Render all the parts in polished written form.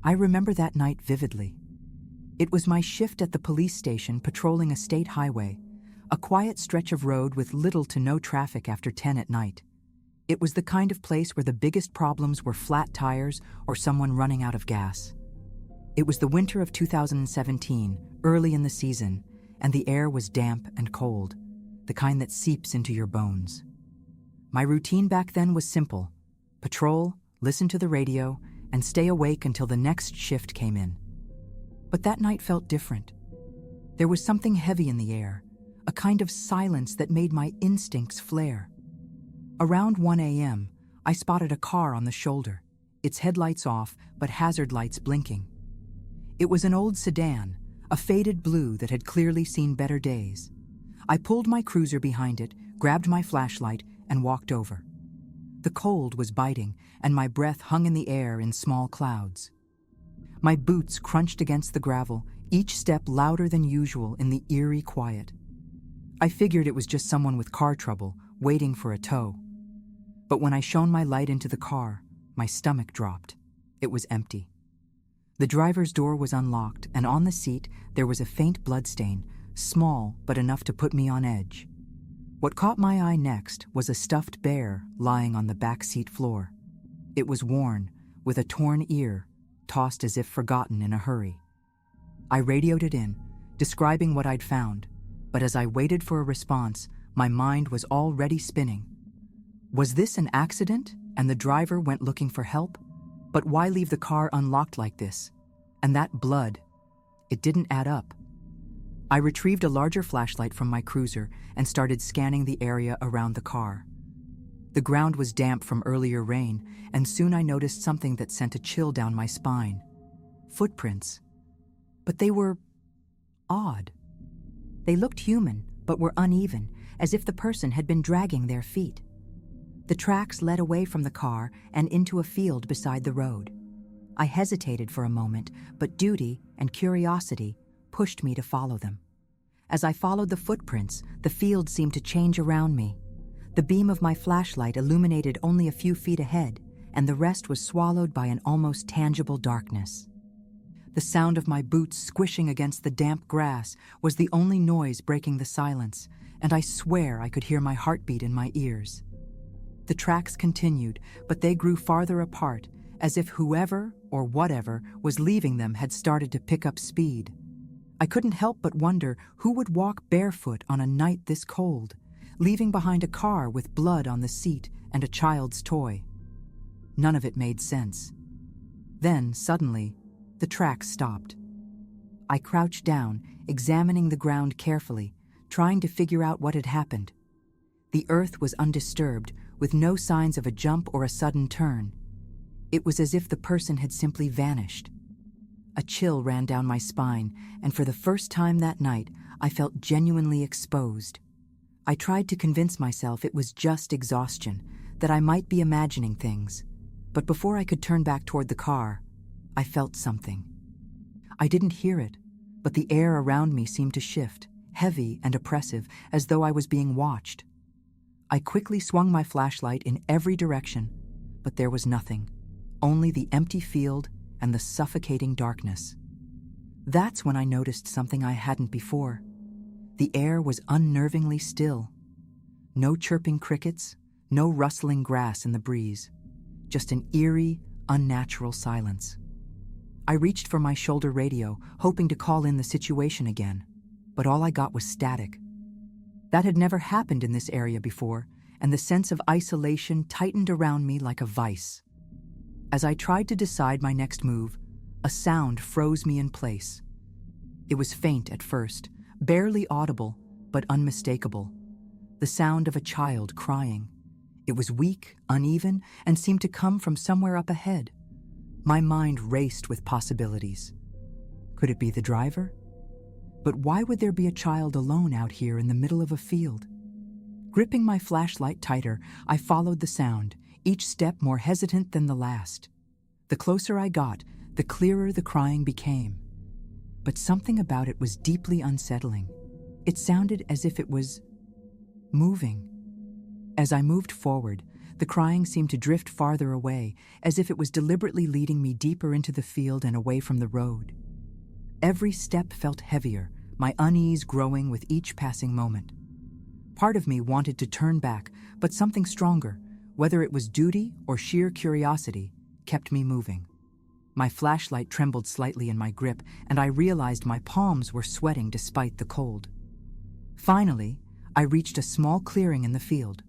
I remember that night vividly. It was my shift at the police station patrolling a state highway, a quiet stretch of road with little to no traffic after 10 at night. It was the kind of place where the biggest problems were flat tires or someone running out of gas. It was the winter of 2017, early in the season, and the air was damp and cold, the kind that seeps into your bones. My routine back then was simple: patrol, listen to the radio, and stay awake until the next shift came in. But that night felt different. There was something heavy in the air, a kind of silence that made my instincts flare. Around 1 a.m., I spotted a car on the shoulder, its headlights off but hazard lights blinking. It was an old sedan, a faded blue that had clearly seen better days. I pulled my cruiser behind it, grabbed my flashlight, and walked over. The cold was biting, and my breath hung in the air in small clouds. My boots crunched against the gravel, each step louder than usual in the eerie quiet. I figured it was just someone with car trouble, waiting for a tow. But when I shone my light into the car, my stomach dropped. It was empty. The driver's door was unlocked, and on the seat there was a faint bloodstain, small but enough to put me on edge. What caught my eye next was a stuffed bear lying on the back seat floor. It was worn, with a torn ear, tossed as if forgotten in a hurry. I radioed it in, describing what I'd found, but as I waited for a response, my mind was already spinning. Was this an accident, and the driver went looking for help? But why leave the car unlocked like this? And that blood, it didn't add up. I retrieved a larger flashlight from my cruiser and started scanning the area around the car. The ground was damp from earlier rain, and soon I noticed something that sent a chill down my spine. Footprints. But they were odd. They looked human, but were uneven, as if the person had been dragging their feet. The tracks led away from the car and into a field beside the road. I hesitated for a moment, but duty and curiosity pushed me to follow them. As I followed the footprints, the field seemed to change around me. The beam of my flashlight illuminated only a few feet ahead, and the rest was swallowed by an almost tangible darkness. The sound of my boots squishing against the damp grass was the only noise breaking the silence, and I swear I could hear my heartbeat in my ears. The tracks continued, but they grew farther apart, as if whoever or whatever was leaving them had started to pick up speed. I couldn't help but wonder who would walk barefoot on a night this cold, leaving behind a car with blood on the seat and a child's toy. None of it made sense. Then, suddenly, the tracks stopped. I crouched down, examining the ground carefully, trying to figure out what had happened. The earth was undisturbed, with no signs of a jump or a sudden turn. It was as if the person had simply vanished. A chill ran down my spine, and for the first time that night, I felt genuinely exposed. I tried to convince myself it was just exhaustion, that I might be imagining things. But before I could turn back toward the car, I felt something. I didn't hear it, but the air around me seemed to shift, heavy and oppressive, as though I was being watched. I quickly swung my flashlight in every direction, but there was nothing, only the empty field and the suffocating darkness. That's when I noticed something I hadn't before. The air was unnervingly still. No chirping crickets, no rustling grass in the breeze, just an eerie, unnatural silence. I reached for my shoulder radio, hoping to call in the situation again, but all I got was static. That had never happened in this area before, and the sense of isolation tightened around me like a vice. As I tried to decide my next move, a sound froze me in place. It was faint at first, barely audible, but unmistakable. The sound of a child crying. It was weak, uneven, and seemed to come from somewhere up ahead. My mind raced with possibilities. Could it be the driver? But why would there be a child alone out here in the middle of a field? Gripping my flashlight tighter, I followed the sound, each step more hesitant than the last. The closer I got, the clearer the crying became. But something about it was deeply unsettling. It sounded as if it was moving. As I moved forward, The crying seemed to drift farther away, as if it was deliberately leading me deeper into the field and away from the road. Every step felt heavier, my unease growing with each passing moment. Part of me wanted to turn back, but something stronger, whether it was duty or sheer curiosity, kept me moving. My flashlight trembled slightly in my grip, and I realized my palms were sweating despite the cold. Finally, I reached a small clearing in the field.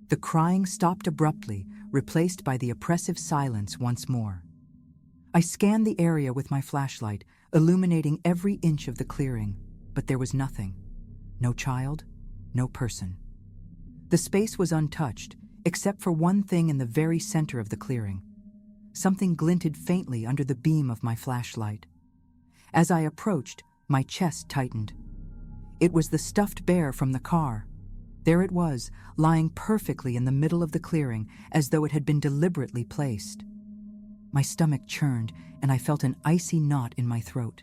The crying stopped abruptly, replaced by the oppressive silence once more. I scanned the area with my flashlight, illuminating every inch of the clearing, but there was nothing. No child, no person. The space was untouched, except for one thing in the very center of the clearing. Something glinted faintly under the beam of my flashlight. As I approached, my chest tightened. It was the stuffed bear from the car. There it was, lying perfectly in the middle of the clearing, as though it had been deliberately placed. My stomach churned, and I felt an icy knot in my throat.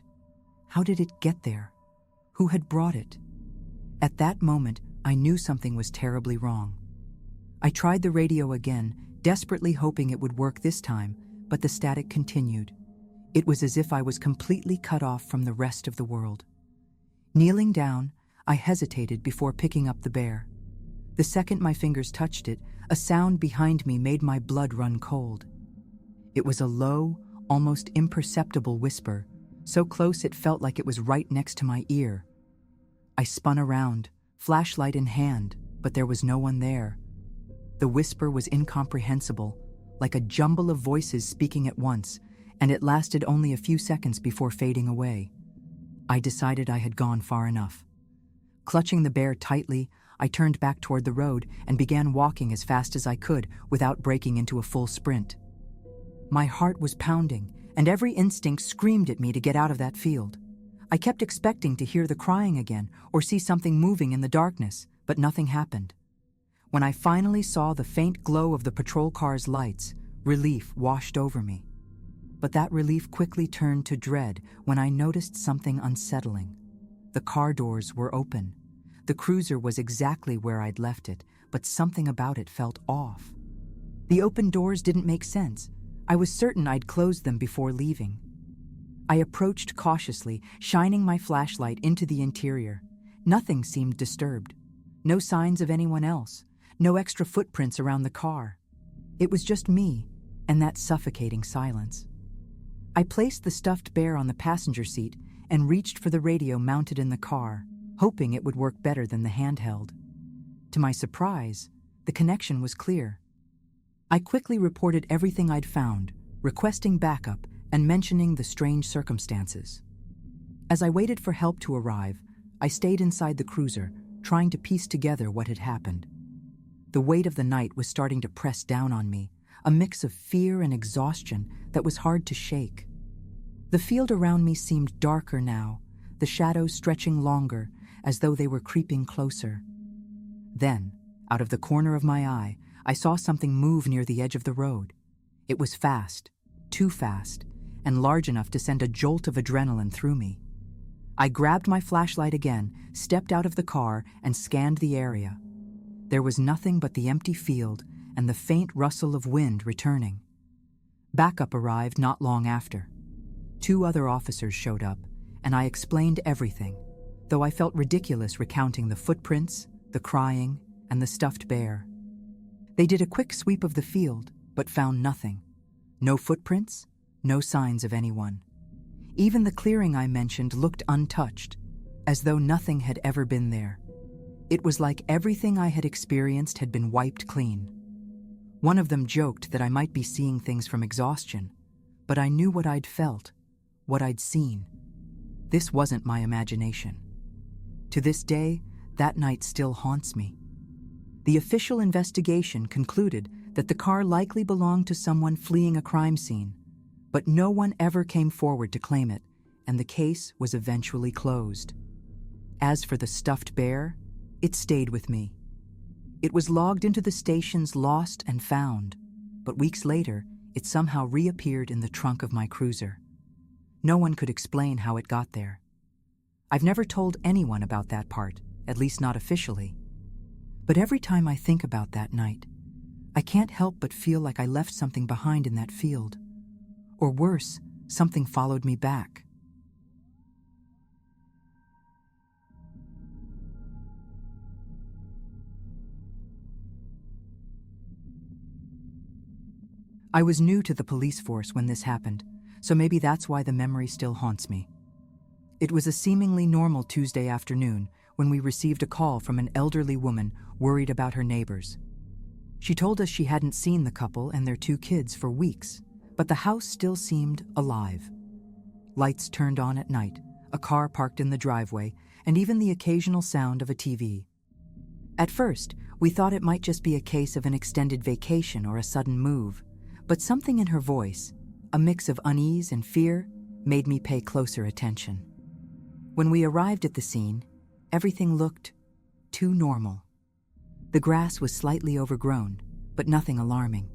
How did it get there? Who had brought it? At that moment, I knew something was terribly wrong. I tried the radio again, desperately hoping it would work this time, but the static continued. It was as if I was completely cut off from the rest of the world. Kneeling down, I hesitated before picking up the bear. The second my fingers touched it, a sound behind me made my blood run cold. It was a low, almost imperceptible whisper, so close it felt like it was right next to my ear. I spun around, flashlight in hand, but there was no one there. The whisper was incomprehensible, like a jumble of voices speaking at once, and it lasted only a few seconds before fading away. I decided I had gone far enough. Clutching the bear tightly, I turned back toward the road and began walking as fast as I could without breaking into a full sprint. My heart was pounding, and every instinct screamed at me to get out of that field. I kept expecting to hear the crying again or see something moving in the darkness, but nothing happened. When I finally saw the faint glow of the patrol car's lights, relief washed over me. But that relief quickly turned to dread when I noticed something unsettling. The car doors were open. The cruiser was exactly where I'd left it, but something about it felt off. The open doors didn't make sense. I was certain I'd closed them before leaving. I approached cautiously, shining my flashlight into the interior. Nothing seemed disturbed. No signs of anyone else. No extra footprints around the car. It was just me and that suffocating silence. I placed the stuffed bear on the passenger seat and reached for the radio mounted in the car, hoping it would work better than the handheld. To my surprise, the connection was clear. I quickly reported everything I'd found, requesting backup and mentioning the strange circumstances. As I waited for help to arrive, I stayed inside the cruiser, trying to piece together what had happened. The weight of the night was starting to press down on me, a mix of fear and exhaustion that was hard to shake. The field around me seemed darker now, the shadows stretching longer, as though they were creeping closer. Then, out of the corner of my eye, I saw something move near the edge of the road. It was fast, too fast, and large enough to send a jolt of adrenaline through me. I grabbed my flashlight again, stepped out of the car, and scanned the area. There was nothing but the empty field and the faint rustle of wind returning. Backup arrived not long after. 2 other officers showed up, and I explained everything, though I felt ridiculous recounting the footprints, the crying, and the stuffed bear. They did a quick sweep of the field, but found nothing. No footprints, no signs of anyone. Even the clearing I mentioned looked untouched, as though nothing had ever been there. It was like everything I had experienced had been wiped clean. One of them joked that I might be seeing things from exhaustion, but I knew what I'd felt, what I'd seen. This wasn't my imagination. To this day, that night still haunts me. The official investigation concluded that the car likely belonged to someone fleeing a crime scene, but no one ever came forward to claim it, and the case was eventually closed. As for the stuffed bear, it stayed with me. It was logged into the station's lost and found, but weeks later, it somehow reappeared in the trunk of my cruiser. No one could explain how it got there. I've never told anyone about that part, at least not officially. But every time I think about that night, I can't help but feel like I left something behind in that field. Or worse, something followed me back. I was new to the police force when this happened, so maybe that's why the memory still haunts me. It was a seemingly normal Tuesday afternoon when we received a call from an elderly woman worried about her neighbors. She told us she hadn't seen the couple and their 2 kids for weeks, but the house still seemed alive. Lights turned on at night, a car parked in the driveway, and even the occasional sound of a TV. At first, we thought it might just be a case of an extended vacation or a sudden move, but something in her voice, a mix of unease and fear, made me pay closer attention. When we arrived at the scene, everything looked too normal. The grass was slightly overgrown, but nothing alarming.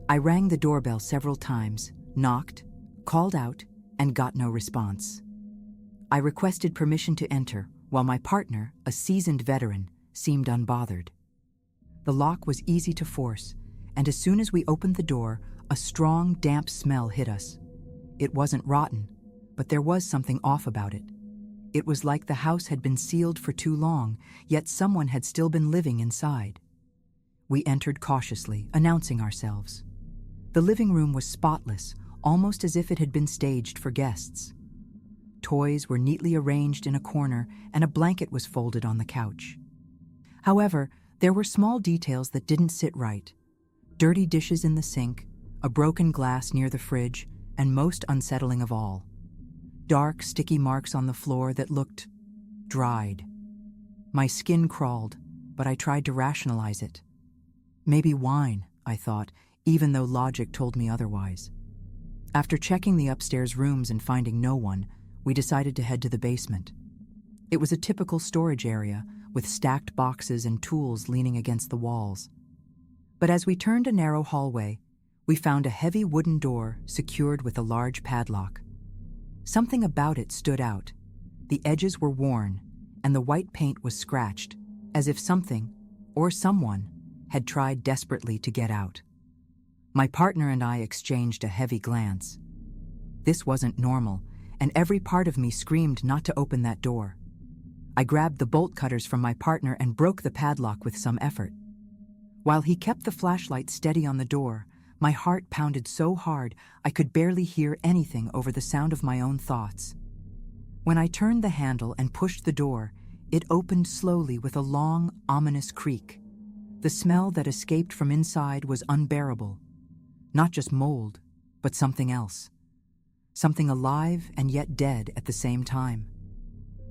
I rang the doorbell several times, knocked, called out, and got no response. I requested permission to enter, while my partner, a seasoned veteran, seemed unbothered. The lock was easy to force, and as soon as we opened the door, a strong, damp smell hit us. It wasn't rotten, but there was something off about it. It was like the house had been sealed for too long, yet someone had still been living inside. We entered cautiously, announcing ourselves. The living room was spotless, almost as if it had been staged for guests. Toys were neatly arranged in a corner, and a blanket was folded on the couch. However, there were small details that didn't sit right. Dirty dishes in the sink, a broken glass near the fridge, and most unsettling of all, dark, sticky marks on the floor that looked dried. My skin crawled, but I tried to rationalize it. Maybe wine, I thought, even though logic told me otherwise. After checking the upstairs rooms and finding no one, we decided to head to the basement. It was a typical storage area, with stacked boxes and tools leaning against the walls. But as we turned a narrow hallway, we found a heavy wooden door secured with a large padlock. Something about it stood out. The edges were worn, and the white paint was scratched, as if something, or someone, had tried desperately to get out. My partner and I exchanged a heavy glance. This wasn't normal, and every part of me screamed not to open that door. I grabbed the bolt cutters from my partner and broke the padlock with some effort. While he kept the flashlight steady on the door, my heart pounded so hard I could barely hear anything over the sound of my own thoughts. When I turned the handle and pushed the door, it opened slowly with a long, ominous creak. The smell that escaped from inside was unbearable. Not just mold, but something else. Something alive and yet dead at the same time.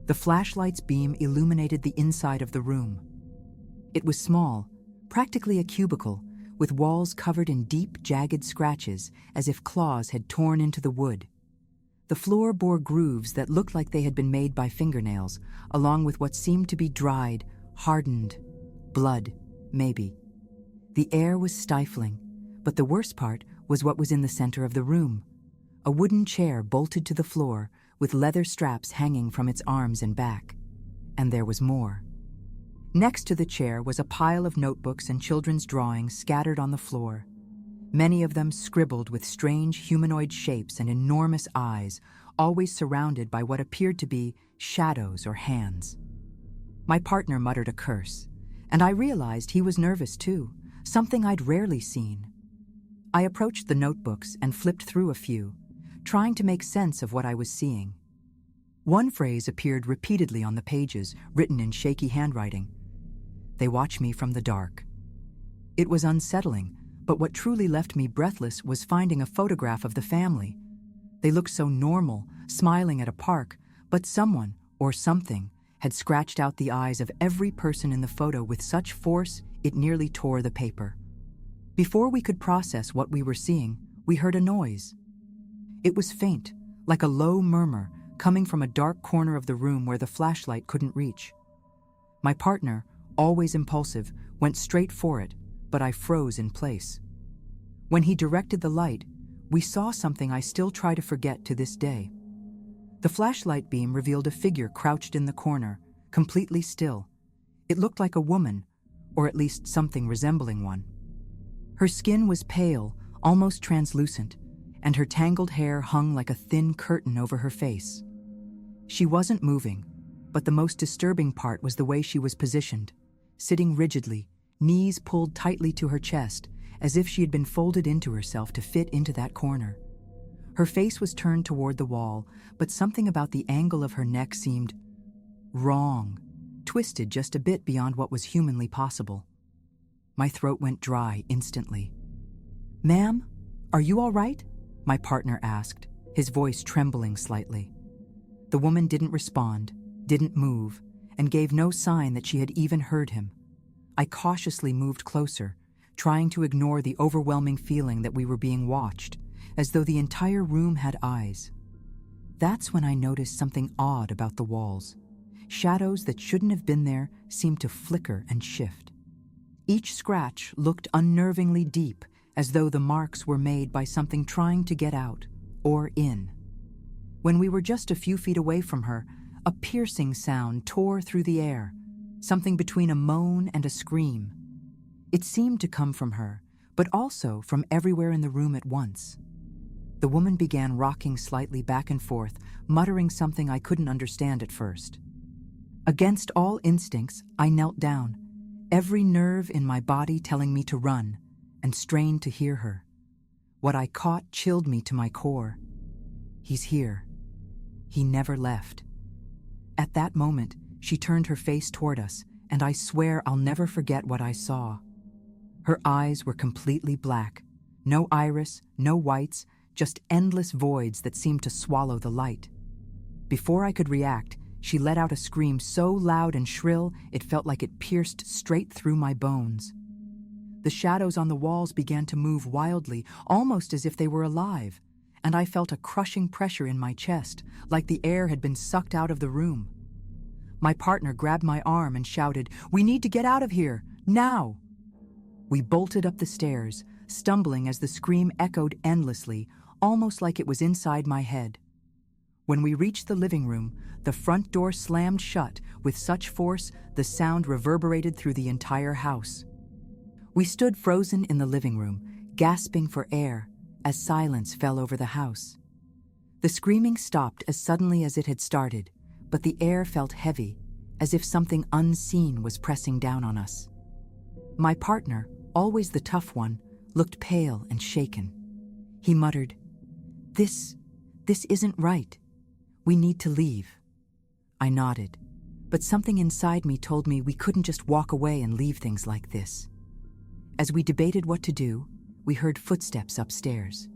The flashlight's beam illuminated the inside of the room. It was small, practically a cubicle, with walls covered in deep, jagged scratches, as if claws had torn into the wood. The floor bore grooves that looked like they had been made by fingernails, along with what seemed to be dried, hardened blood, maybe. The air was stifling, but the worst part was what was in the center of the room. A wooden chair bolted to the floor, with leather straps hanging from its arms and back. And there was more. Next to the chair was a pile of notebooks and children's drawings scattered on the floor, many of them scribbled with strange humanoid shapes and enormous eyes, always surrounded by what appeared to be shadows or hands. My partner muttered a curse, and I realized he was nervous too, something I'd rarely seen. I approached the notebooks and flipped through a few, trying to make sense of what I was seeing. One phrase appeared repeatedly on the pages, written in shaky handwriting. "They watch me from the dark." It was unsettling, but what truly left me breathless was finding a photograph of the family. They looked so normal, smiling at a park, but someone, or something, had scratched out the eyes of every person in the photo with such force it nearly tore the paper. Before we could process what we were seeing, we heard a noise. It was faint, like a low murmur, coming from a dark corner of the room where the flashlight couldn't reach. My partner, always impulsive, went straight for it, but I froze in place. When he directed the light, we saw something I still try to forget to this day. The flashlight beam revealed a figure crouched in the corner, completely still. It looked like a woman, or at least something resembling one. Her skin was pale, almost translucent, and her tangled hair hung like a thin curtain over her face. She wasn't moving, but the most disturbing part was the way she was positioned, sitting rigidly, knees pulled tightly to her chest, as if she had been folded into herself to fit into that corner. Her face was turned toward the wall, but something about the angle of her neck seemed wrong, twisted just a bit beyond what was humanly possible. My throat went dry instantly. "Ma'am, are you all right?" my partner asked, his voice trembling slightly. The woman didn't respond, didn't move, and gave no sign that she had even heard him. I cautiously moved closer, trying to ignore the overwhelming feeling that we were being watched, as though the entire room had eyes. That's when I noticed something odd about the walls. Shadows that shouldn't have been there seemed to flicker and shift. Each scratch looked unnervingly deep, as though the marks were made by something trying to get out, or in. When we were just a few feet away from her, a piercing sound tore through the air, something between a moan and a scream. It seemed to come from her, but also from everywhere in the room at once. The woman began rocking slightly back and forth, muttering something I couldn't understand at first. Against all instincts, I knelt down, every nerve in my body telling me to run, and strained to hear her. What I caught chilled me to my core. He's here. He never left. At that moment, she turned her face toward us, and I swear I'll never forget what I saw. Her eyes were completely black. No iris, no whites, just endless voids that seemed to swallow the light. Before I could react, she let out a scream so loud and shrill it felt like it pierced straight through my bones. The shadows on the walls began to move wildly, almost as if they were alive, and I felt a crushing pressure in my chest, like the air had been sucked out of the room. My partner grabbed my arm and shouted, "We need to get out of here, now!" We bolted up the stairs, stumbling as the scream echoed endlessly, almost like it was inside my head. When we reached the living room, the front door slammed shut with such force the sound reverberated through the entire house. We stood frozen in the living room, gasping for air, as silence fell over the house. The screaming stopped as suddenly as it had started, but the air felt heavy, as if something unseen was pressing down on us. My partner, always the tough one, looked pale and shaken. He muttered, This isn't right. We need to leave." I nodded, but something inside me told me we couldn't just walk away and leave things like this. As we debated what to do, we heard footsteps upstairs.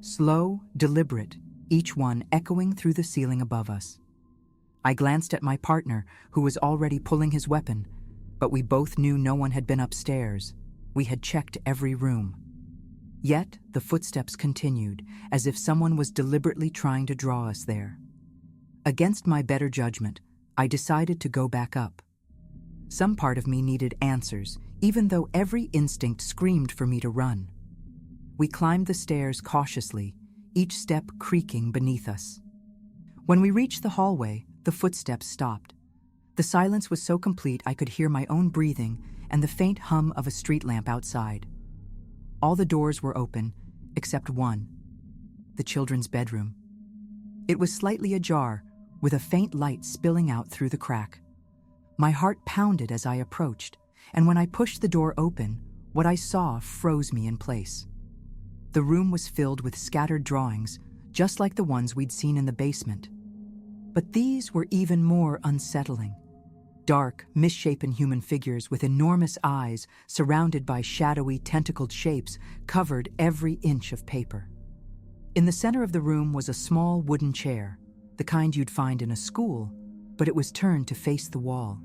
Slow, deliberate, each one echoing through the ceiling above us. I glanced at my partner, who was already pulling his weapon, but we both knew no one had been upstairs. We had checked every room. Yet the footsteps continued, as if someone was deliberately trying to draw us there. Against my better judgment, I decided to go back up. Some part of me needed answers, even though every instinct screamed for me to run. We climbed the stairs cautiously, each step creaking beneath us. When we reached the hallway, the footsteps stopped. The silence was so complete I could hear my own breathing and the faint hum of a street lamp outside. All the doors were open, except one, the children's bedroom. It was slightly ajar, with a faint light spilling out through the crack. My heart pounded as I approached, and when I pushed the door open, what I saw froze me in place. The room was filled with scattered drawings, just like the ones we'd seen in the basement. But these were even more unsettling. Dark, misshapen human figures with enormous eyes surrounded by shadowy, tentacled shapes covered every inch of paper. In the center of the room was a small wooden chair, the kind you'd find in a school, but it was turned to face the wall.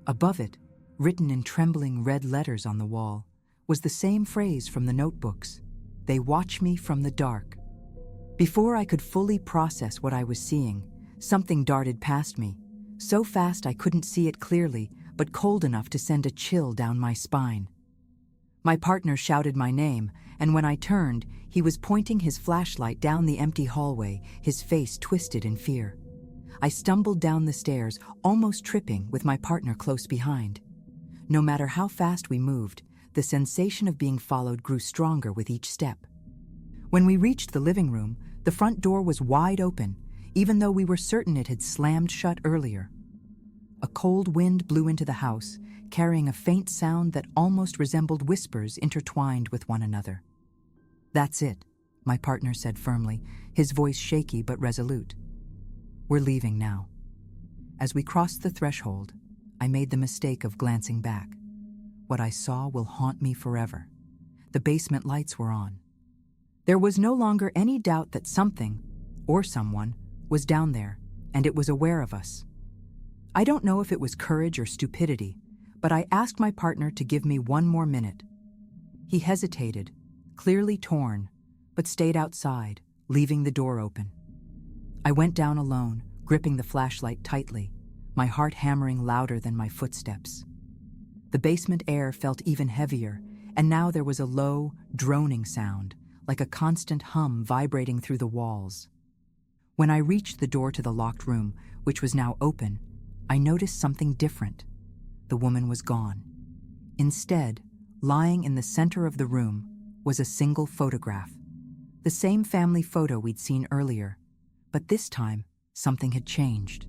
Above it, written in trembling red letters on the wall, was the same phrase from the notebooks, "They watch me from the dark." Before I could fully process what I was seeing, something darted past me, so fast I couldn't see it clearly, but cold enough to send a chill down my spine. My partner shouted my name, and when I turned, he was pointing his flashlight down the empty hallway, his face twisted in fear. I stumbled down the stairs, almost tripping, with my partner close behind. No matter how fast we moved, the sensation of being followed grew stronger with each step. When we reached the living room, the front door was wide open, even though we were certain it had slammed shut earlier. A cold wind blew into the house, carrying a faint sound that almost resembled whispers intertwined with one another. "That's it," my partner said firmly, his voice shaky but resolute. "We're leaving now." As we crossed the threshold, I made the mistake of glancing back. What I saw will haunt me forever. The basement lights were on. There was no longer any doubt that something, or someone, was down there, and it was aware of us. I don't know if it was courage or stupidity, but I asked my partner to give me one more minute. He hesitated, clearly torn, but stayed outside, leaving the door open. I went down alone, gripping the flashlight tightly, my heart hammering louder than my footsteps. The basement air felt even heavier, and now there was a low, droning sound, like a constant hum vibrating through the walls. When I reached the door to the locked room, which was now open, I noticed something different. The woman was gone. Instead, lying in the center of the room, was a single photograph. The same family photo we'd seen earlier, but this time, something had changed.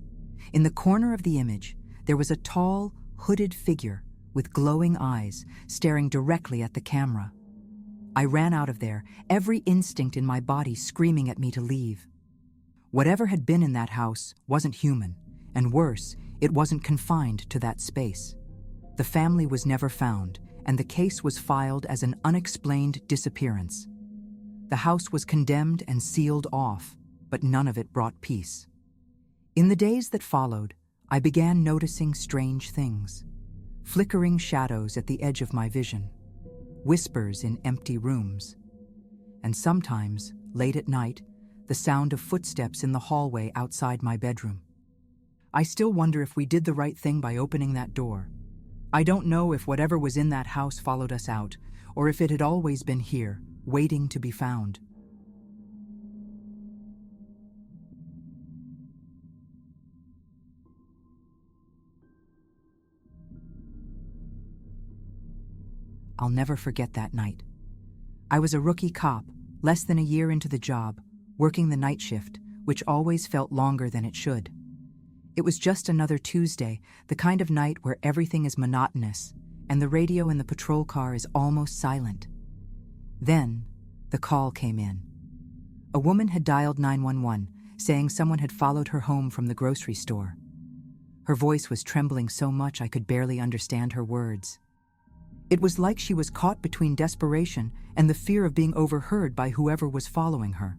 In the corner of the image, there was a tall, hooded figure with glowing eyes staring directly at the camera. I ran out of there, every instinct in my body screaming at me to leave. Whatever had been in that house wasn't human, and worse, it wasn't confined to that space. The family was never found, and the case was filed as an unexplained disappearance. The house was condemned and sealed off, but none of it brought peace. In the days that followed, I began noticing strange things. Flickering shadows at the edge of my vision, whispers in empty rooms, and sometimes, late at night, the sound of footsteps in the hallway outside my bedroom. I still wonder if we did the right thing by opening that door. I don't know if whatever was in that house followed us out, or if it had always been here, waiting to be found. I'll never forget that night. I was a rookie cop, less than a year into the job, working the night shift, which always felt longer than it should. It was just another Tuesday, the kind of night where everything is monotonous, and the radio in the patrol car is almost silent. Then, the call came in. A woman had dialed 911, saying someone had followed her home from the grocery store. Her voice was trembling so much I could barely understand her words. It was like she was caught between desperation and the fear of being overheard by whoever was following her.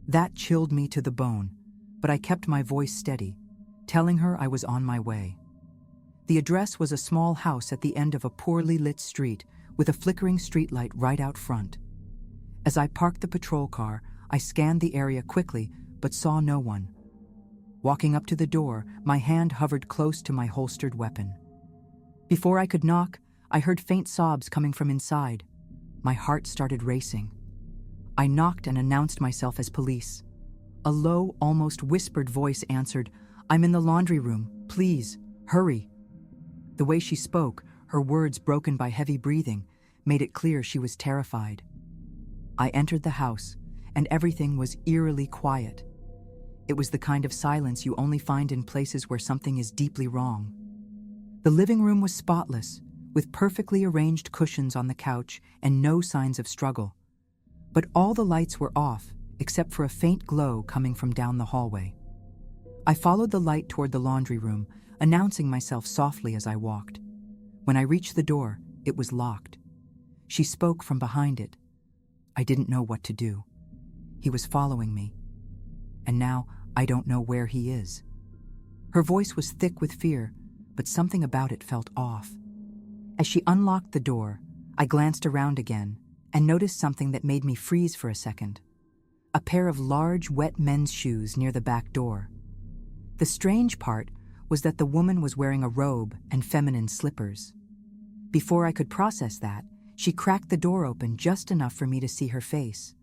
That chilled me to the bone, but I kept my voice steady, telling her I was on my way. The address was a small house at the end of a poorly lit street with a flickering streetlight right out front. As I parked the patrol car, I scanned the area quickly but saw no one. Walking up to the door, my hand hovered close to my holstered weapon. Before I could knock, I heard faint sobs coming from inside. My heart started racing. I knocked and announced myself as police. A low, almost whispered voice answered, "I'm in the laundry room. Please, hurry." The way she spoke, her words broken by heavy breathing, made it clear she was terrified. I entered the house, and everything was eerily quiet. It was the kind of silence you only find in places where something is deeply wrong. The living room was spotless, with perfectly arranged cushions on the couch and no signs of struggle. But all the lights were off, except for a faint glow coming from down the hallway. I followed the light toward the laundry room, announcing myself softly as I walked. When I reached the door, it was locked. She spoke from behind it. I didn't know what to do. He was following me, and now I don't know where he is. Her voice was thick with fear, but something about it felt off. As she unlocked the door, I glanced around again and noticed something that made me freeze for a second. A pair of large, wet men's shoes near the back door. The strange part was that the woman was wearing a robe and feminine slippers. Before I could process that, she cracked the door open just enough for me to see her face.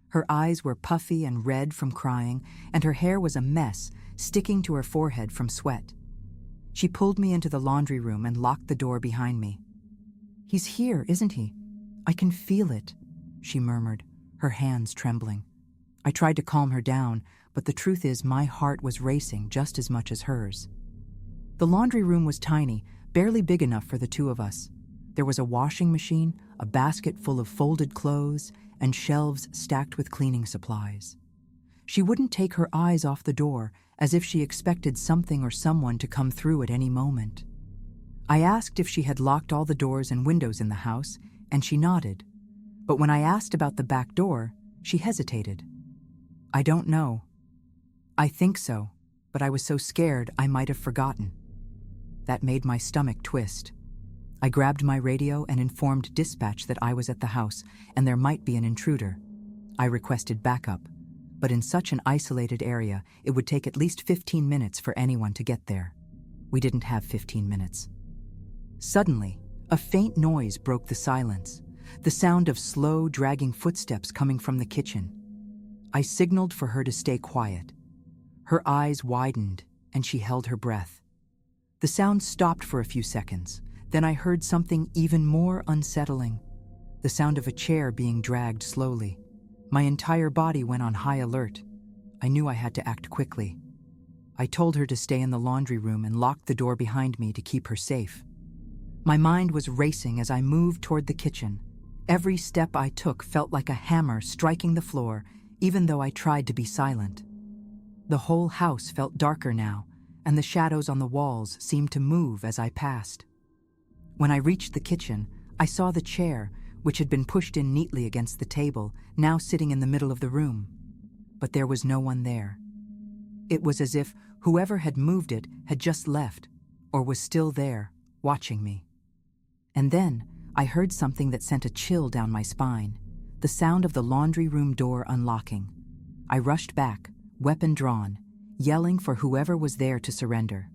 Her eyes were puffy and red from crying, and her hair was a mess, sticking to her forehead from sweat. She pulled me into the laundry room and locked the door behind me. "He's here, isn't he? I can feel it," she murmured, her hands trembling. I tried to calm her down, but the truth is my heart was racing just as much as hers. The laundry room was tiny, barely big enough for the two of us. There was a washing machine, a basket full of folded clothes, and shelves stacked with cleaning supplies. She wouldn't take her eyes off the door, as if she expected something or someone to come through at any moment. I asked if she had locked all the doors and windows in the house, and she nodded. But when I asked about the back door, she hesitated. "I don't know. I think so, but I was so scared I might have forgotten." That made my stomach twist. I grabbed my radio and informed dispatch that I was at the house and there might be an intruder. I requested backup, but in such an isolated area, it would take at least 15 minutes for anyone to get there. We didn't have 15 minutes. Suddenly, a faint noise broke the silence, the sound of slow, dragging footsteps coming from the kitchen. I signaled for her to stay quiet. Her eyes widened, and she held her breath. The sound stopped for a few seconds. Then I heard something even more unsettling, the sound of a chair being dragged slowly. My entire body went on high alert. I knew I had to act quickly. I told her to stay in the laundry room and locked the door behind me to keep her safe. My mind was racing as I moved toward the kitchen. Every step I took felt like a hammer striking the floor, even though I tried to be silent. The whole house felt darker now, and the shadows on the walls seemed to move as I passed. When I reached the kitchen, I saw the chair, which had been pushed in neatly against the table, now sitting in the middle of the room. But there was no one there. It was as if whoever had moved it had just left, or was still there, watching me. And then I heard something that sent a chill down my spine, the sound of the laundry room door unlocking. I rushed back, weapon drawn, yelling for whoever was there to surrender.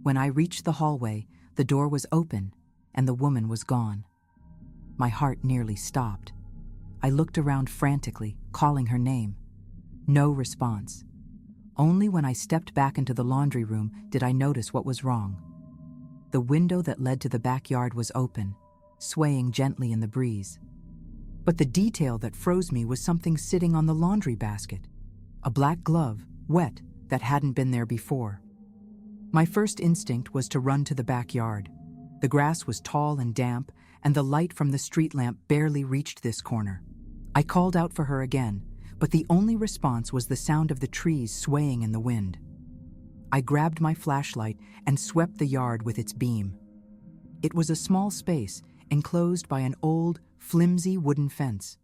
When I reached the hallway, the door was open, and the woman was gone. My heart nearly stopped. I looked around frantically, calling her name. No response. Only when I stepped back into the laundry room did I notice what was wrong. The window that led to the backyard was open, swaying gently in the breeze. But the detail that froze me was something sitting on the laundry basket. A black glove, wet, that hadn't been there before. My first instinct was to run to the backyard. The grass was tall and damp, and the light from the street lamp barely reached this corner. I called out for her again, but the only response was the sound of the trees swaying in the wind. I grabbed my flashlight and swept the yard with its beam. It was a small space, enclosed by an old, flimsy wooden fence.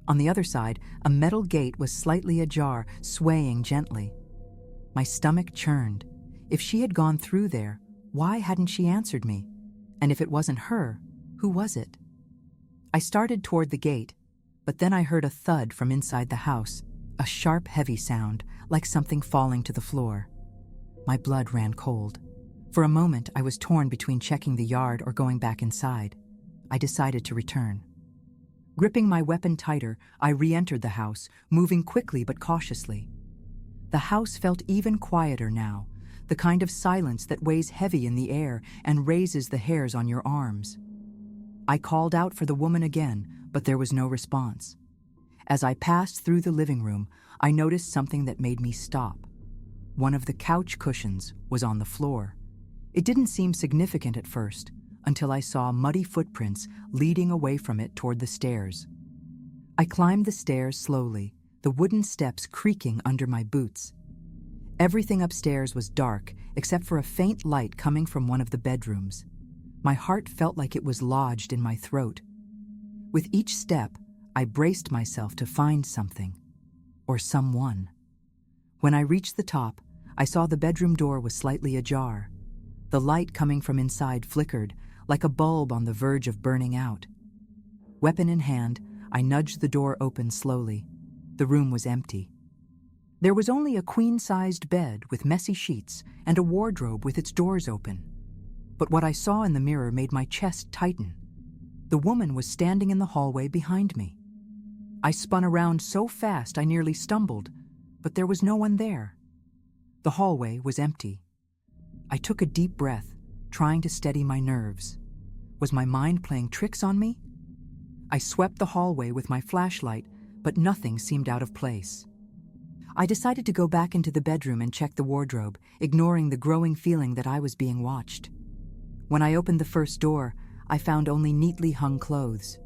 On the other side, a metal gate was slightly ajar, swaying gently. My stomach churned. If she had gone through there, why hadn't she answered me? And if it wasn't her, who was it? I started toward the gate, but then I heard a thud from inside the house, a sharp, heavy sound, like something falling to the floor. My blood ran cold. For a moment, I was torn between checking the yard or going back inside. I decided to return. Gripping my weapon tighter, I re-entered the house, moving quickly but cautiously. The house felt even quieter now, the kind of silence that weighs heavy in the air and raises the hairs on your arms. I called out for the woman again, but there was no response. As I passed through the living room, I noticed something that made me stop. One of the couch cushions was on the floor. It didn't seem significant at first, until I saw muddy footprints leading away from it toward the stairs. I climbed the stairs slowly, the wooden steps creaking under my boots. Everything upstairs was dark, except for a faint light coming from one of the bedrooms. My heart felt like it was lodged in my throat. With each step, I braced myself to find something, or someone. When I reached the top, I saw the bedroom door was slightly ajar. The light coming from inside flickered, like a bulb on the verge of burning out. Weapon in hand, I nudged the door open slowly. The room was empty. There was only a queen-sized bed with messy sheets and a wardrobe with its doors open. But what I saw in the mirror made my chest tighten. The woman was standing in the hallway behind me. I spun around so fast I nearly stumbled, but there was no one there. The hallway was empty. I took a deep breath, trying to steady my nerves. Was my mind playing tricks on me? I swept the hallway with my flashlight, but nothing seemed out of place. I decided to go back into the bedroom and check the wardrobe, ignoring the growing feeling that I was being watched. When I opened the first door, I found only neatly hung clothes.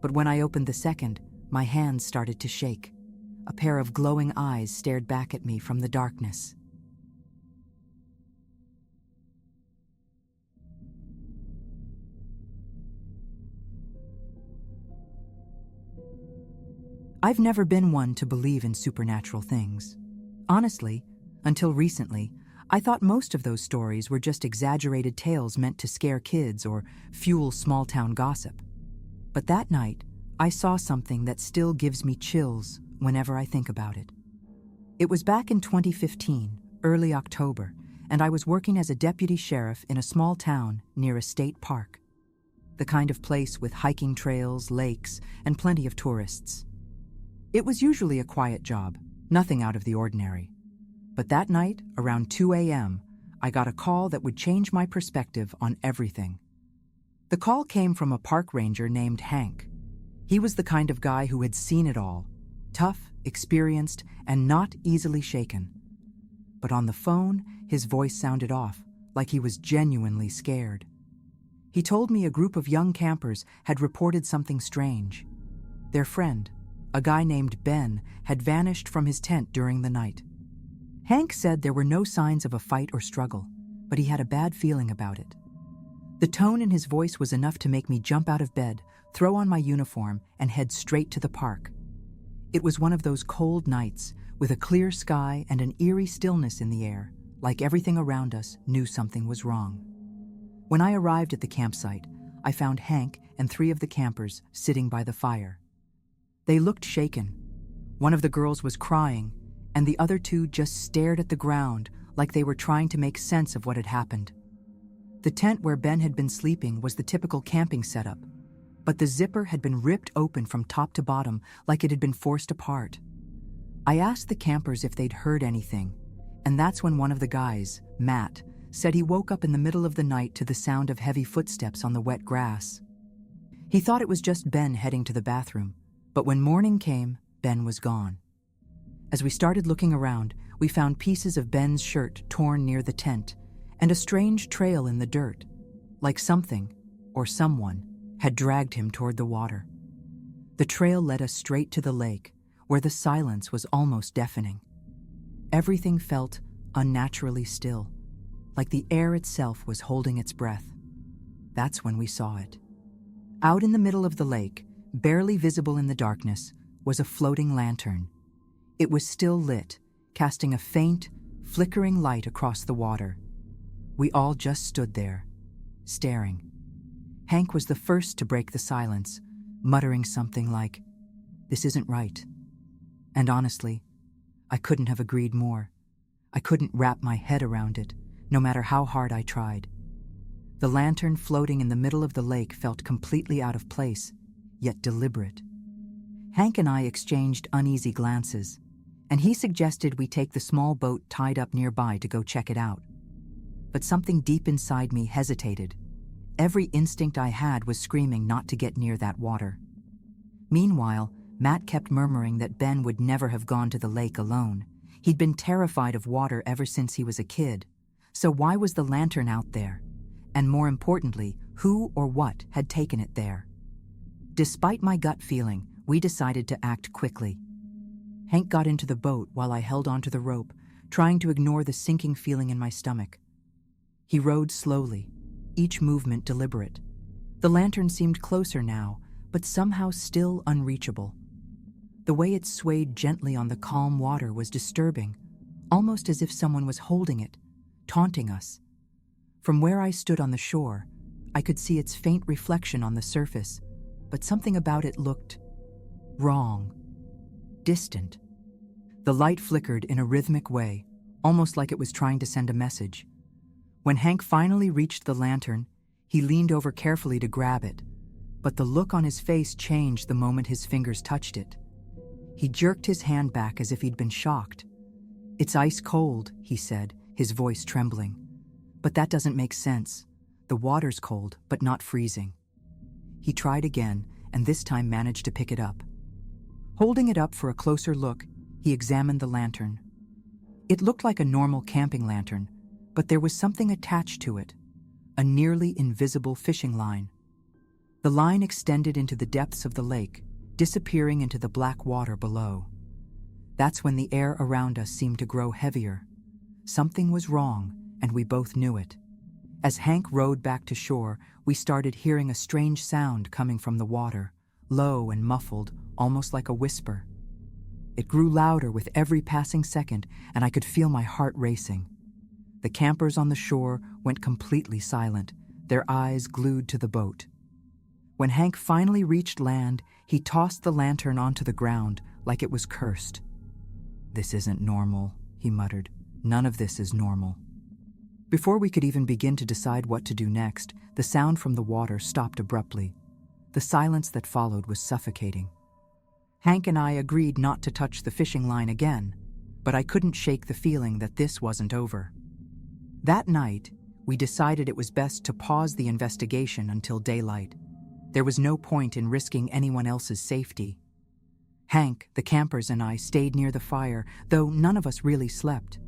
But when I opened the second, my hands started to shake. A pair of glowing eyes stared back at me from the darkness. I've never been one to believe in supernatural things. Honestly, until recently, I thought most of those stories were just exaggerated tales meant to scare kids or fuel small-town gossip. But that night, I saw something that still gives me chills whenever I think about it. It was back in 2015, early October, and I was working as a deputy sheriff in a small town near a state park. The kind of place with hiking trails, lakes, and plenty of tourists. It was usually a quiet job, nothing out of the ordinary. But that night, around 2 a.m., I got a call that would change my perspective on everything. The call came from a park ranger named Hank. He was the kind of guy who had seen it all, tough, experienced, and not easily shaken. But on the phone, his voice sounded off, like he was genuinely scared. He told me a group of young campers had reported something strange. Their friend, a guy named Ben, had vanished from his tent during the night. Hank said there were no signs of a fight or struggle, but he had a bad feeling about it. The tone in his voice was enough to make me jump out of bed, throw on my uniform, and head straight to the park. It was one of those cold nights, with a clear sky and an eerie stillness in the air, like everything around us knew something was wrong. When I arrived at the campsite, I found Hank and 3 of the campers sitting by the fire. They looked shaken. One of the girls was crying, and the other 2 just stared at the ground like they were trying to make sense of what had happened. The tent where Ben had been sleeping was the typical camping setup, but the zipper had been ripped open from top to bottom like it had been forced apart. I asked the campers if they'd heard anything, and that's when one of the guys, Matt, said he woke up in the middle of the night to the sound of heavy footsteps on the wet grass. He thought it was just Ben heading to the bathroom, but when morning came, Ben was gone. As we started looking around, we found pieces of Ben's shirt torn near the tent and a strange trail in the dirt, like something, or someone, had dragged him toward the water. The trail led us straight to the lake, where the silence was almost deafening. Everything felt unnaturally still, like the air itself was holding its breath. That's when we saw it. Out in the middle of the lake, barely visible in the darkness, was a floating lantern. It was still lit, casting a faint, flickering light across the water. We all just stood there, staring. Hank was the first to break the silence, muttering something like, "This isn't right." And honestly, I couldn't have agreed more. I couldn't wrap my head around it, no matter how hard I tried. The lantern floating in the middle of the lake felt completely out of place, yet deliberate. Hank and I exchanged uneasy glances, and he suggested we take the small boat tied up nearby to go check it out. But something deep inside me hesitated. Every instinct I had was screaming not to get near that water. Meanwhile, Matt kept murmuring that Ben would never have gone to the lake alone. He'd been terrified of water ever since he was a kid. So why was the lantern out there? And more importantly, who or what had taken it there? Despite my gut feeling, we decided to act quickly. Hank got into the boat while I held onto the rope, trying to ignore the sinking feeling in my stomach. He rowed slowly, each movement deliberate. The lantern seemed closer now, but somehow still unreachable. The way it swayed gently on the calm water was disturbing, almost as if someone was holding it, taunting us. From where I stood on the shore, I could see its faint reflection on the surface, but something about it looked wrong, distant. The light flickered in a rhythmic way, almost like it was trying to send a message. When Hank finally reached the lantern, he leaned over carefully to grab it, but the look on his face changed the moment his fingers touched it. He jerked his hand back as if he'd been shocked. "It's ice cold," he said, his voice trembling. "But that doesn't make sense. The water's cold, but not freezing." He tried again, and this time managed to pick it up. Holding it up for a closer look, he examined the lantern. It looked like a normal camping lantern, but there was something attached to it, a nearly invisible fishing line. The line extended into the depths of the lake, disappearing into the black water below. That's when the air around us seemed to grow heavier. Something was wrong, and we both knew it. As Hank rowed back to shore, we started hearing a strange sound coming from the water, low and muffled, almost like a whisper. It grew louder with every passing second, and I could feel my heart racing. The campers on the shore went completely silent, their eyes glued to the boat. When Hank finally reached land, he tossed the lantern onto the ground like it was cursed. "This isn't normal," he muttered. "None of this is normal." Before we could even begin to decide what to do next, the sound from the water stopped abruptly. The silence that followed was suffocating. Hank and I agreed not to touch the fishing line again, but I couldn't shake the feeling that this wasn't over. That night, we decided it was best to pause the investigation until daylight. There was no point in risking anyone else's safety. Hank, the campers, and I stayed near the fire, though none of us really slept.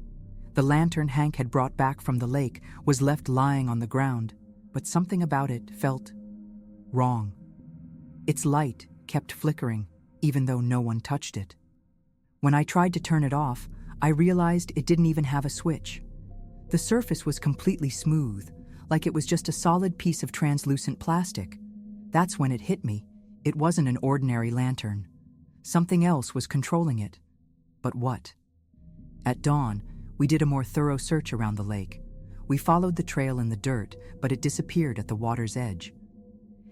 The lantern Hank had brought back from the lake was left lying on the ground, but something about it felt wrong. Its light kept flickering, even though no one touched it. When I tried to turn it off, I realized it didn't even have a switch. The surface was completely smooth, like it was just a solid piece of translucent plastic. That's when it hit me. It wasn't an ordinary lantern. Something else was controlling it. But what? At dawn, we did a more thorough search around the lake. We followed the trail in the dirt, but it disappeared at the water's edge.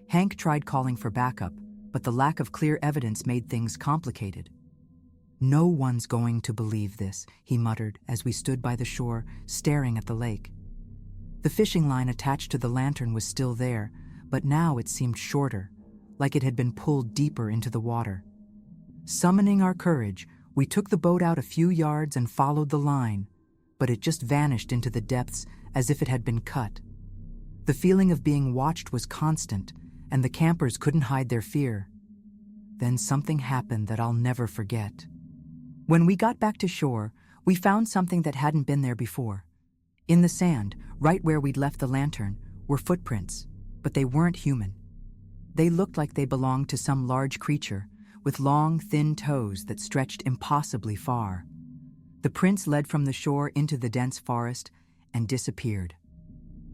Hank tried calling for backup, but the lack of clear evidence made things complicated. "No one's going to believe this," he muttered as we stood by the shore, staring at the lake. The fishing line attached to the lantern was still there, but now it seemed shorter, like it had been pulled deeper into the water. Summoning our courage, we took the boat out a few yards and followed the line, but it just vanished into the depths as if it had been cut. The feeling of being watched was constant, and the campers couldn't hide their fear. Then something happened that I'll never forget. When we got back to shore, we found something that hadn't been there before. In the sand, right where we'd left the lantern, were footprints, but they weren't human. They looked like they belonged to some large creature, with long, thin toes that stretched impossibly far. The prints led from the shore into the dense forest and disappeared.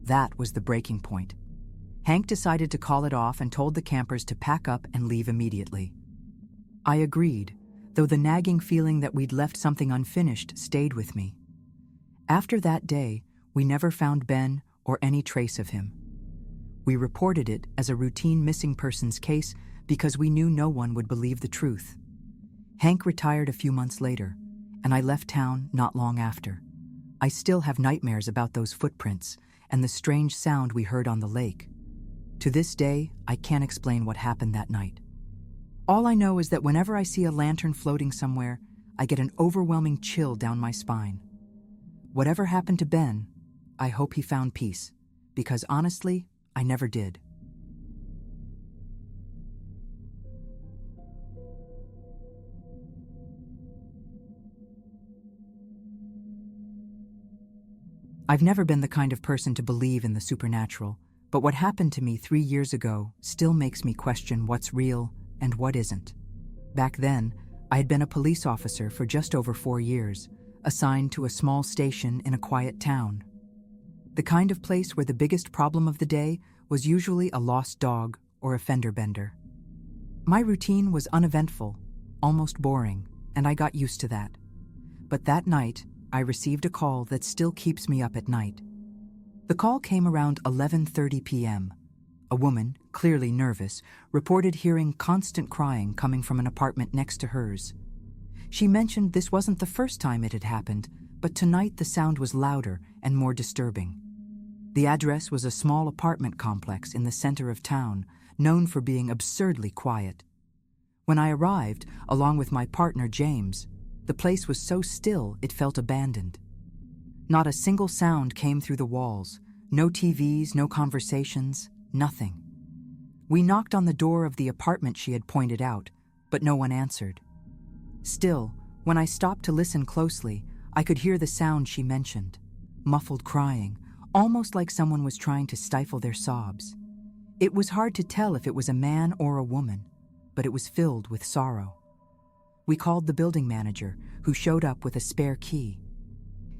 That was the breaking point. Hank decided to call it off and told the campers to pack up and leave immediately. I agreed, though the nagging feeling that we'd left something unfinished stayed with me. After that day, we never found Ben or any trace of him. We reported it as a routine missing persons case because we knew no one would believe the truth. Hank retired a few months later, and I left town not long after. I still have nightmares about those footprints and the strange sound we heard on the lake. To this day, I can't explain what happened that night. All I know is that whenever I see a lantern floating somewhere, I get an overwhelming chill down my spine. Whatever happened to Ben, I hope he found peace, because honestly, I never did. I've never been the kind of person to believe in the supernatural, but what happened to me 3 years ago still makes me question what's real and what isn't. Back then, I had been a police officer for just over 4 years, assigned to a small station in a quiet town. The kind of place where the biggest problem of the day was usually a lost dog or a fender bender. My routine was uneventful, almost boring, and I got used to that. But that night, I received a call that still keeps me up at night. The call came around 11:30 p.m. A woman, clearly nervous, reported hearing constant crying coming from an apartment next to hers. She mentioned this wasn't the first time it had happened, but tonight the sound was louder and more disturbing. The address was a small apartment complex in the center of town, known for being absurdly quiet. When I arrived, along with my partner James, the place was so still it felt abandoned. Not a single sound came through the walls, no TVs, no conversations, nothing. We knocked on the door of the apartment she had pointed out, but no one answered. Still, when I stopped to listen closely, I could hear the sound she mentioned, muffled crying, almost like someone was trying to stifle their sobs. It was hard to tell if it was a man or a woman, but it was filled with sorrow. We called the building manager, who showed up with a spare key.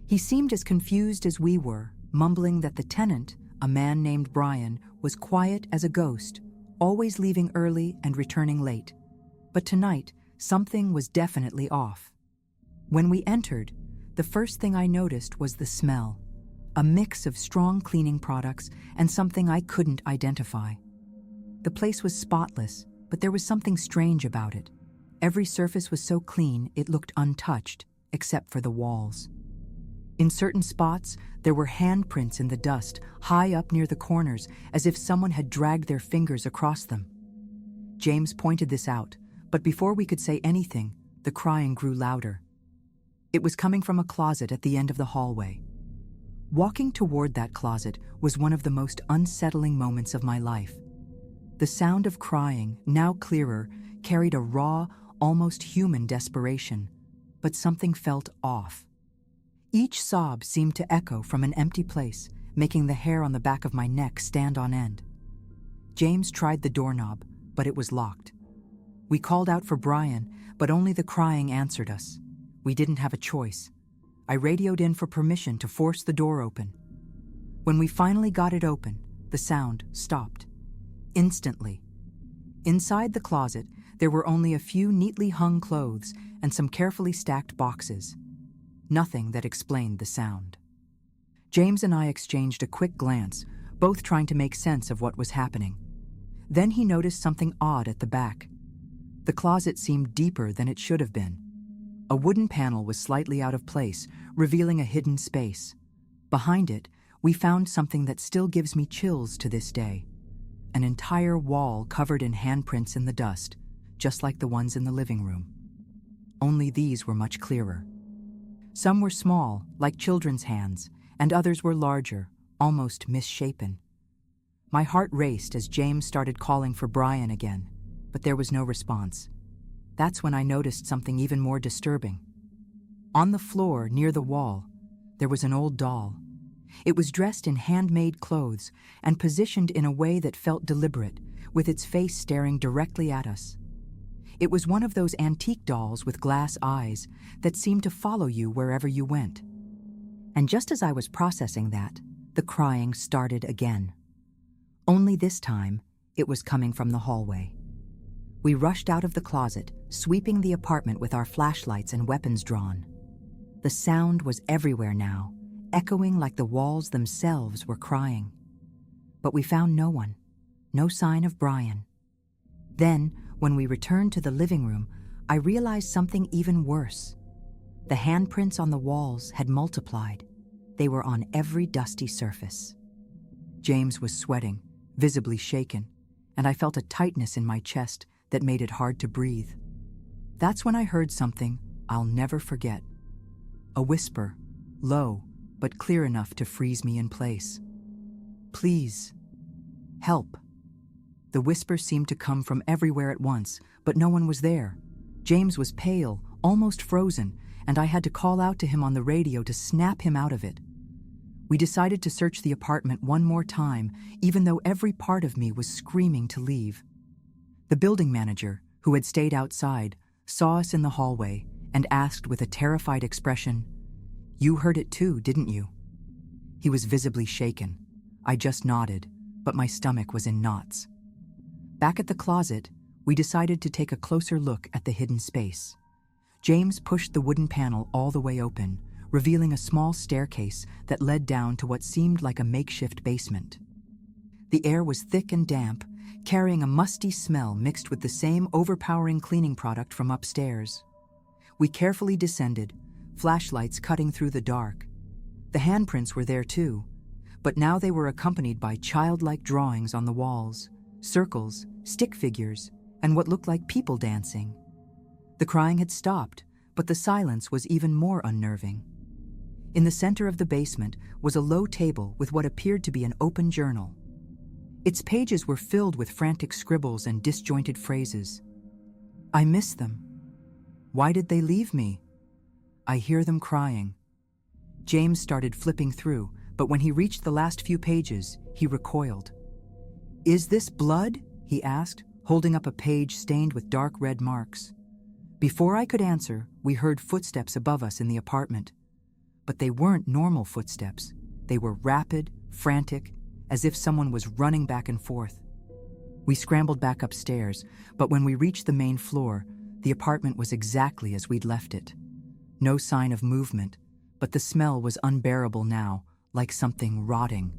He seemed as confused as we were, mumbling that the tenant, a man named Brian, was quiet as a ghost, always leaving early and returning late. But tonight, something was definitely off. When we entered, the first thing I noticed was the smell, a mix of strong cleaning products and something I couldn't identify. The place was spotless, but there was something strange about it. Every surface was so clean it looked untouched, except for the walls. In certain spots, there were handprints in the dust, high up near the corners, as if someone had dragged their fingers across them. James pointed this out, but before we could say anything, the crying grew louder. It was coming from a closet at the end of the hallway. Walking toward that closet was one of the most unsettling moments of my life. The sound of crying, now clearer, carried a raw, almost human desperation, but something felt off. Each sob seemed to echo from an empty place, making the hair on the back of my neck stand on end. James tried the doorknob, but it was locked. We called out for Brian, but only the crying answered us. We didn't have a choice. I radioed in for permission to force the door open. When we finally got it open, the sound stopped. Instantly. Inside the closet, there were only a few neatly hung clothes and some carefully stacked boxes. Nothing that explained the sound. James and I exchanged a quick glance, both trying to make sense of what was happening. Then he noticed something odd at the back. The closet seemed deeper than it should have been. A wooden panel was slightly out of place, revealing a hidden space. Behind it, we found something that still gives me chills to this day. An entire wall covered in handprints in the dust, just like the ones in the living room. Only these were much clearer. Some were small, like children's hands, and others were larger, almost misshapen. My heart raced as James started calling for Brian again, but there was no response. That's when I noticed something even more disturbing. On the floor, near the wall, there was an old doll. It was dressed in handmade clothes and positioned in a way that felt deliberate, with its face staring directly at us. It was one of those antique dolls with glass eyes that seemed to follow you wherever you went. And just as I was processing that, the crying started again. Only this time, it was coming from the hallway. We rushed out of the closet, sweeping the apartment with our flashlights and weapons drawn. The sound was everywhere now, echoing like the walls themselves were crying. But we found no one, no sign of Brian. Then, when we returned to the living room, I realized something even worse. The handprints on the walls had multiplied. They were on every dusty surface. James was sweating, visibly shaken, and I felt a tightness in my chest that made it hard to breathe. That's when I heard something I'll never forget. A whisper, low but clear enough to freeze me in place. "Please, help." The whisper seemed to come from everywhere at once, but no one was there. James was pale, almost frozen, and I had to call out to him on the radio to snap him out of it. We decided to search the apartment one more time, even though every part of me was screaming to leave. The building manager, who had stayed outside, saw us in the hallway and asked with a terrified expression, "You heard it too, didn't you?" He was visibly shaken. I just nodded, but my stomach was in knots. Back at the closet, we decided to take a closer look at the hidden space. James pushed the wooden panel all the way open, revealing a small staircase that led down to what seemed like a makeshift basement. The air was thick and damp, carrying a musty smell mixed with the same overpowering cleaning product from upstairs. We carefully descended, flashlights cutting through the dark. The handprints were there too, but now they were accompanied by childlike drawings on the walls, circles, stick figures, and what looked like people dancing. The crying had stopped, but the silence was even more unnerving. In the center of the basement was a low table with what appeared to be an open journal. Its pages were filled with frantic scribbles and disjointed phrases. I miss them. Why did they leave me? I hear them crying. James started flipping through, but when he reached the last few pages, he recoiled. Is this blood? He asked, holding up a page stained with dark red marks. Before I could answer, we heard footsteps above us in the apartment. But they weren't normal footsteps. They were rapid, frantic, as if someone was running back and forth. We scrambled back upstairs, but when we reached the main floor, the apartment was exactly as we'd left it. No sign of movement, but the smell was unbearable now, like something rotting.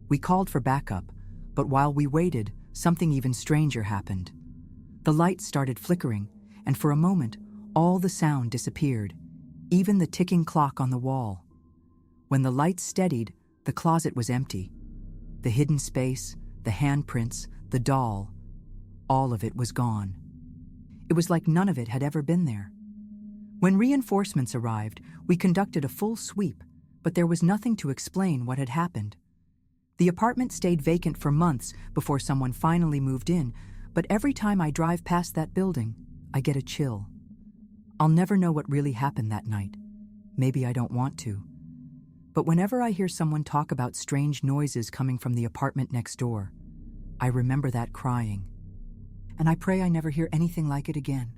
We called for backup, but while we waited, something even stranger happened. The lights started flickering, and for a moment, all the sound disappeared, even the ticking clock on the wall. When the lights steadied, the closet was empty. The hidden space, the handprints, the doll, all of it was gone. It was like none of it had ever been there. When reinforcements arrived, we conducted a full sweep, but there was nothing to explain what had happened. The apartment stayed vacant for months before someone finally moved in, but every time I drive past that building, I get a chill. I'll never know what really happened that night. Maybe I don't want to. But whenever I hear someone talk about strange noises coming from the apartment next door, I remember that crying. And I pray I never hear anything like it again.